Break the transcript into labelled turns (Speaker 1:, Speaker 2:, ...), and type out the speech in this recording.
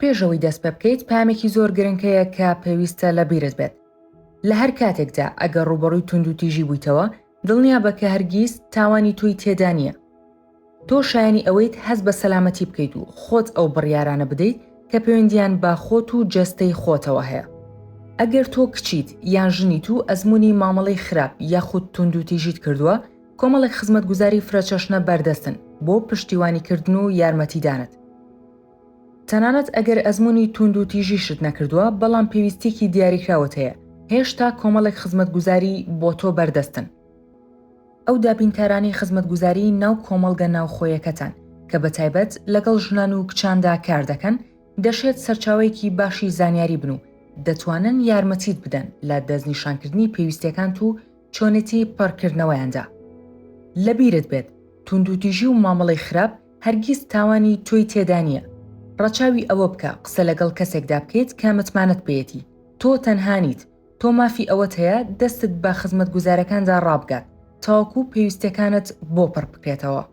Speaker 1: پێشەوەی دەست پێ بکەیت پامێکی زۆر گرنگەیە کە پێویستە لە بیرت بێت. لە هەر کاتێکدا ئەگەر ڕوبەڕووی تونند و تیژی بوویتەوە دڵنیا بە کە هەرگیز تاوانی توی تێدا نییە. تۆ شایانی ئەوەیت هەست بە سەلامەتی بکەیت و خۆت ئەو بڕیارانە بدەیت کە پەیوەندیان با خۆت و جەستەی خۆتەوە هەیە. ئەگەر تۆ کچیت یان ژنیت و ئەزمموی مامەڵەی خراپ یاخود تونند و تیژیت کردووە، کۆمەڵێک خزمەتگوزاری فرەچەشنە بەردەستن بۆ پشتیوانیکردن و یارمەتیدانت. تەنانەت ئەگەر ئەزمموی تونند و تیژیشت نەکردووە بەڵام پێویستێکی دیاریکراوت هەیە، هێشتا کۆمەڵێک خزمەتگوزاری بۆ تۆ بەردەستن. ئەو دابینکارانی خزمەتگوزاری ناو کۆمەڵگە ناوخۆیەکەتان کە بەتایبەت لەگەڵ ژنان و کچاندا کار دەکەن دەشێت سەرچاوەیەکی باشی زانیاری بن و دەتوانن یارمەتیت بدەن لە دەستنیشانکردنی پێویستەکان و چۆنێتی پڕکردنەوەیاندا. لەبیرت بێت تونند و تیژی و مامەڵەی خراپ هەرگیز تاوانی تۆی تێدا نییە. ڕەچاوی ئەوە بکە قسە لەگەڵ کەسێکدا بکەیت کە متمانەت پێیەتی. تۆ تەنهانیت، تۆ مافی ئەوەت هەیە دەستت بە خزمەتگوزارەکاندا ڕابگات تاوەکو پێویستەکانت بۆ پڕ بکرێتەوە.